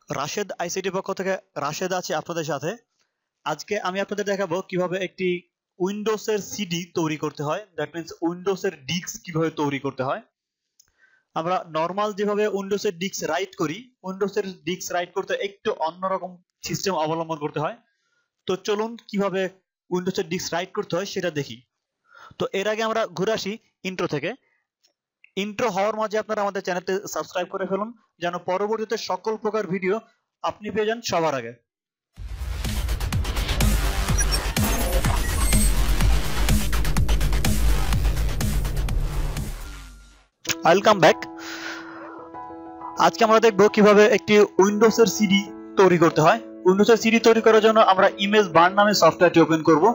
Rashed ICT পক্ষ থেকে রাশেদ আছে আপনাদের সাথে। আজকে আমি আপনাদের দেখাবো কিভাবে একটি উইন্ডোজের সিডি তৈরি করতে হয়, দ্যাট মিন্স উইন্ডোজের ডিস্ক কিভাবে তৈরি করতে হয়। আমরা নর্মাল যেভাবে উইন্ডোজের ডিস্ক রাইট করি, উইন্ডোজের ডিস্ক রাইট করতে একটু অন্যরকম সিস্টেম অবলম্বন করতে হয়। তো চলুন কিভাবে উইন্ডোজের ডিস্ক রাইট করতে হয় সেটা দেখি। তো এর আগে আমরা ঘুরে আসি ইন্ট্রো থেকে। ইন্ট্রো হওয়ার মাঝে আপনারা আমাদের চ্যানেলটি সাবস্ক্রাইব করে ফেলুন, যেন পরবর্তীতে সকল প্রকার ভিডিও আপনি পেয়ে যান সবার আগে। Welcome back. আজকে আমরা দেখব কিভাবে একটি উইন্ডোজের সিডি তৈরি করতে হয়। উইন্ডোজের সিডি তৈরি করার জন্য আমরা ইমেজ বার্ন নামে সফটওয়্যারটি ওপেন করব।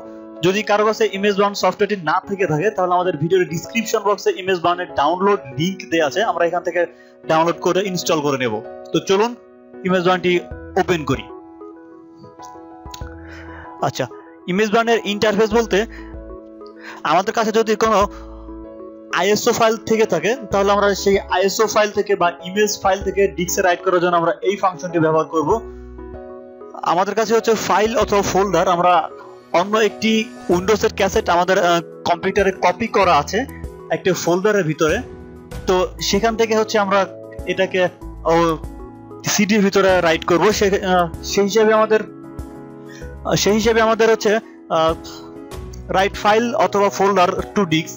যদি কারো কাছে ইমেজ বার্ন সফটওয়্যারটি না থেকে থাকে তাহলে আমাদের ভিডিওর ডেসক্রিপশন বক্সে ইমেজ বার্নের ডাউনলোড লিংক দেওয়া আছে, আমরা এখান থেকে ডাউনলোড করে ইনস্টল করে নেব। তো চলুন ইমেজ বার্নটি ওপেন করি। আচ্ছা, ইমেজ বার্নের ইন্টারফেস বলতে আমাদের কাছে যদি কোনো আইএসও ফাইল থেকে থাকে তাহলে আমরা সেই আইএসও ফাইল থেকে বা ইমেজ ফাইল থেকে ডিস্কে রাইট করার জন্য আমরা এই ফাংশনটি ব্যবহার করব। আমাদের কাছে হচ্ছে ফাইল অথবা ফোল্ডার, আমরা অন্য একটি উইন্ডোজের ক্যাসেট আমাদের কম্পিউটারে কপি করা আছে একটা ফোল্ডারের ভিতরে। তো সেখান থেকে হচ্ছে আমরা এটাকে সিডির ভিতরে রাইট করব। সেই হিসাবে আমাদের হচ্ছে রাইট ফাইল অথবা ফোল্ডার টু ডিস্ক।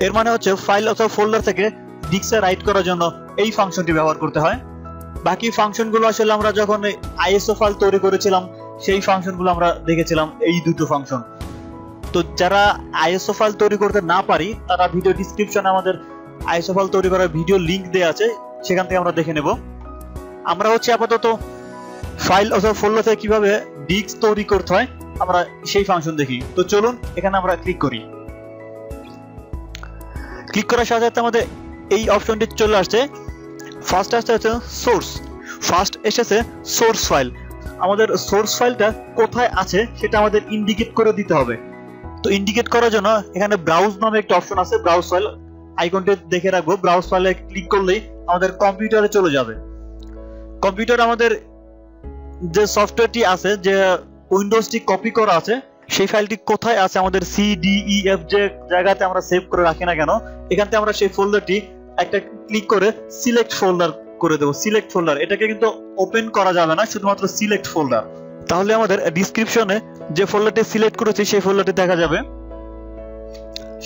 এর মানে হচ্ছে ফাইল অথবা ফোল্ডার থেকে ডিস্কে রাইট করার জন্য এই ফাংশনটি ব্যবহার করতে হয়। বাকি ফাংশনগুলো আসলে আমরা যখন আইএসও ফাইল তৈরি করেছিলাম সেই ফাংশনগুলো আমরা দেখেছিলাম, এই দুটো ফাংশন। তো যারা আইএসও ফাইল তৈরি করতে না পারি তারা ভিডিও ডেসক্রিপশনে আমাদের আইএসও ফাইল তৈরি করার ভিডিও লিংক দেওয়া আছে, সেখান থেকে আমরা দেখে নেব। আমরা হচ্ছে আপাতত ফাইল অথবা ফোল্ডার থেকে কিভাবে ডিস্ক তৈরি করতে হয় আমরা সেই ফাংশন দেখি। তো চলুন এখানে আমরা ক্লিক করি। ক্লিক করার সাথে সাথে আমাদের এই অপশনটি চলে আসছে। ফার্স্ট আসছে হচ্ছে সোর্স। ফার্স্ট এসেছে সোর্স ফাইল। আমাদের সোর্স ফাইলটা কোথায় আছে সেটা আমাদের ইন্ডিকেট করে দিতে হবে। তো ইন্ডিকেট করার জন্য এখানে ব্রাউজ নামে একটা অপশন আছে, ব্রাউজ ফাইল আইকনটি দেখে রাখবো। ব্রাউজ ফাইলে ক্লিক করলেই আমাদের কম্পিউটারে চলে যাবে। কম্পিউটার আমাদের যে সফটওয়্যারটি আছে, যে উইন্ডোজটি কপি করা আছে, সেই ফাইলটি কোথায় আছে আমাদের CDEF যে জায়গাতে আমরা সেভ করে রাখি না কেন, এখান থেকে আমরা সেই ফোল্ডারটি একটা ক্লিক করে সিলেক্ট ফোল্ডার করে দেব। সিলেক্ট ফোল্ডার, এটাকে কিন্তু ওপেন করা যাবে না, শুধুমাত্র সিলেক্ট ফোল্ডার। তাহলে আমাদের ডেসক্রিপশনে যে ফোল্ডারটি সিলেক্ট করেছি সেই ফোল্ডারটি দেখা যাবে।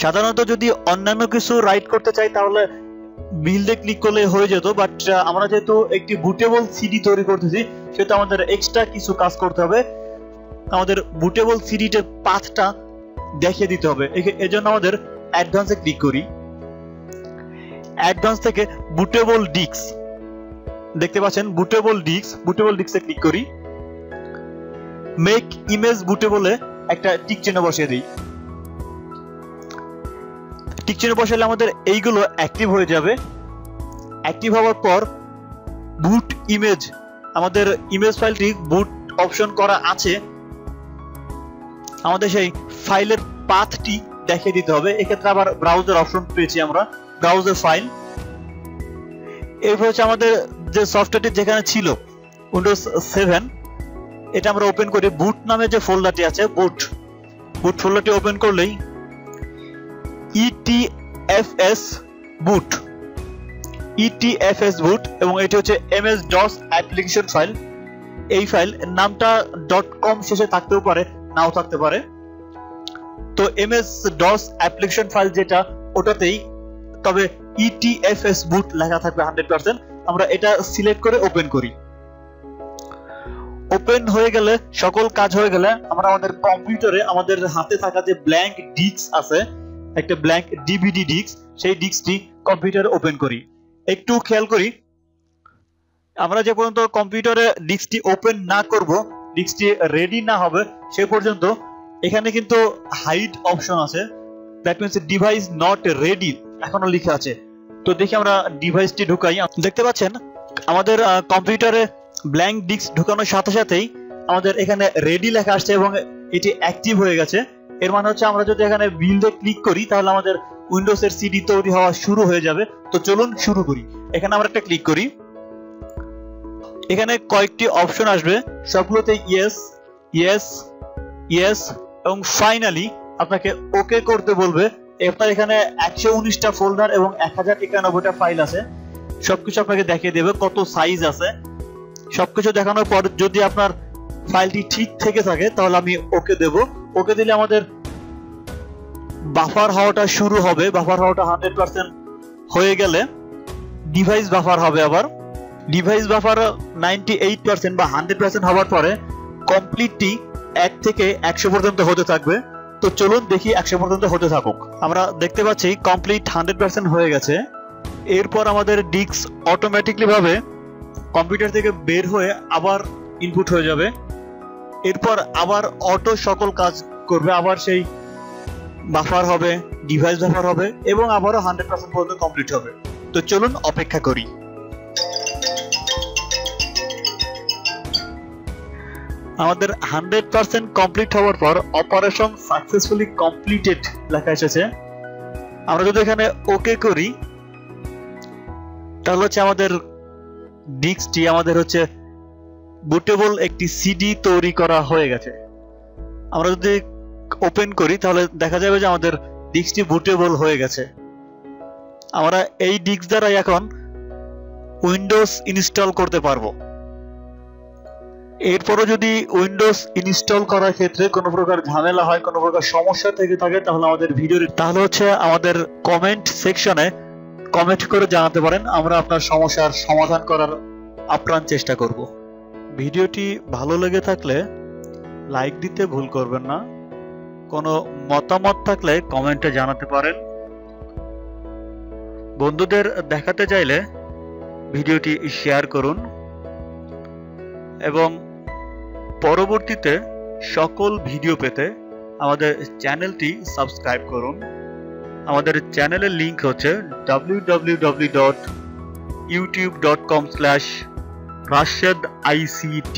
সাধারণত যদি অন্যান্য কিছু রাইট করতে চাই তাহলে বিল্ডে ক্লিক করলে হয়ে যেত, বাট আমরা যেহেতু একটি বুটেবল সিডি তৈরি করতেছি সেহেতু আমাদের এক্সট্রা কিছু কাজ করতে হবে। আমাদের বুটেবল সিডির পাথটা দেখিয়ে দিতে হবে। এজন্য আমাদের অ্যাডভান্সে ক্লিক করি। অ্যাডভান্স থেকে বুটেবল ডিস্ক দেখতে পাচ্ছেন, বুটেবল ডিস্কে ক্লিক করি। মেক ইমেজ বুটেবলে একটা টিক চিহ্ন বসিয়ে দিই। টিক চিহ্ন বসালে আমাদের এইগুলো অ্যাক্টিভ হয়ে যাবে। অ্যাক্টিভ হওয়ার পর বুট ইমেজ, আমাদের ইমেজ ফাইলটি বুট অপশন করা আছে, আমাদের সেই ফাইলের পাথটি দেখিয়ে দিতে হবে। এক্ষেত্রে আবার ব্রাউজার অপশন পেয়েছি আমরা, ব্রাউজার ফাইল। এরপর হচ্ছে আমাদের যে সফটওয়্যারটি যেখানে ছিল উইন্ডোজ 7, এটা আমরা ওপেন করি। বুট নামে যে ফোল্ডারটি আছে, বুট ফোল্ডারটি ওপেন করলেই ETFS বুট এবং এটি হচ্ছে MS-DOS অ্যাপ্লিকেশন ফাইল। এই ফাইল নামটা .com শেষে থাকতেও পারে, নাও থাকতে পারে। তো MS-DOS অ্যাপ্লিকেশন ফাইল যেটা, ওটাতেই তবে ETFS বুট লেখা থাকবে 100%। আমরা এটা সিলেক্ট করে ওপেন করি। ওপেন হয়ে গেলে, সকল কাজ হয়ে গেলে আমরা আমাদের কম্পিউটারে আমাদের হাতে থাকা যে ব্ল্যাঙ্ক ডিস্ক আছে, একটা ব্ল্যাঙ্ক DVD ডিস্ক, সেই ডিস্কটি কম্পিউটারে ওপেন করি। একটু খেয়াল করি, আমরা যে পর্যন্ত কম্পিউটারে ডিস্কটি ওপেন না করব, ডিস্কটি রেডি না হবে সে পর্যন্ত এখানে কিন্তু হাইড অপশন আছে, that means device not ready এখনো লেখা আছে। তো দেখি আমরা ডিভাইসটি ঢুকাই। দেখতে পাচ্ছেন আমাদের কম্পিউটারে ব্ল্যাঙ্ক ডিস্ক ঢুকানোর সাথে সাথেই আমাদের এখানে রেডি লেখা আসছে এবং এটি অ্যাক্টিভ হয়ে গেছে। এর মানে হচ্ছে আমরা যদি এখানে বিল্ডে ক্লিক করি তাহলে আমাদের উইন্ডোজের সিডি তৈরি হওয়া শুরু হয়ে যাবে। তো চলুন শুরু করি। এখানে আমরা একটা ক্লিক করি। এখানে কয়েকটি অপশন আসবে, সবগুলোতে ইয়েস ইয়েস ইয়েস এবং ফাইনালি আপনাকে ওকে করতে বলবে। আপনার এখানে 119টা ফোল্ডার এবং 1091টা ফাইল আছে, সবকিছু আপনাকে দেখিয়ে দেবে কত সাইজ আছে। সবকিছু দেখানোর পর যদি আপনার ফাইলটি ঠিক থেকে থাকে তাহলে আমি ওকে দেব। ওকে দিলে আমাদের বাফার হওয়াটা শুরু হবে। বাফার হওয়াটা 100% হয়ে গেলে ডিভাইস বাফার হবে। আবার ডিভাইস বাফার 98% বা 100% হওয়ার পরে কমপ্লিটলি 1 থেকে 100 পর্যন্ত হতে থাকবে। তো চলুন দেখি 100 পর্যন্ত হতে থাকুক। আমরা দেখতে পাচ্ছি কমপ্লিট 100% হয়ে গেছে। এরপর আমাদের ডিস্ক অটোমেটিকলি ভাবে কম্পিউটার থেকে বের হয়ে আবার ইনপুট হয়ে যাবে। এরপর আবার অটো সকল কাজ করবে, আবার সেই বাফার হবে, ডিভাইস বাফার হবে এবং আবারও 100% পর্যন্ত কমপ্লিট হবে। তো চলুন অপেক্ষা করি। আমাদের 100% কমপ্লিট হওয়ার পর অপারেশন সাকসেসফুলি কমপ্লিটেড লেখা এসেছে। আমরা যদি এখানে ওকে করি তাহলে হচ্ছে আমাদের ডিস্কটি আমাদের হচ্ছে বুটেবল একটি সিডি তৈরি করা হয়ে গেছে। আমরা যদি ওপেন করি তাহলে দেখা যাবে যে আমাদের ডিস্কটি বুটেবল হয়ে গেছে। আমরা এই ডিস্ক দ্বারা এখন উইন্ডোজ ইনস্টল করতে পারবো। এরপরও যদি উইন্ডোজ ইনস্টল করার ক্ষেত্রে কোনো প্রকার ঝামেলা হয়, কোনো প্রকার সমস্যা থেকে থাকে তাহলে আমাদের কমেন্ট সেকশনে কমেন্ট করে জানাতে পারেন। আমরা আপনার সমস্যার সমাধান করার আপ্রাণ চেষ্টা করব। ভিডিওটি ভালো লেগে থাকলে লাইক দিতে ভুল করবেন না। কোনো মতামত থাকলে কমেন্টে জানাতে পারেন। বন্ধুদের দেখাতে চাইলে ভিডিওটি শেয়ার করুন এবং পরবর্তীতে সকল ভিডিও পেতে আমাদের চ্যানেলটি সাবস্ক্রাইব করুন। আমাদের চ্যানেলের লিংক হচ্ছে www.youtube.com/RashidICT।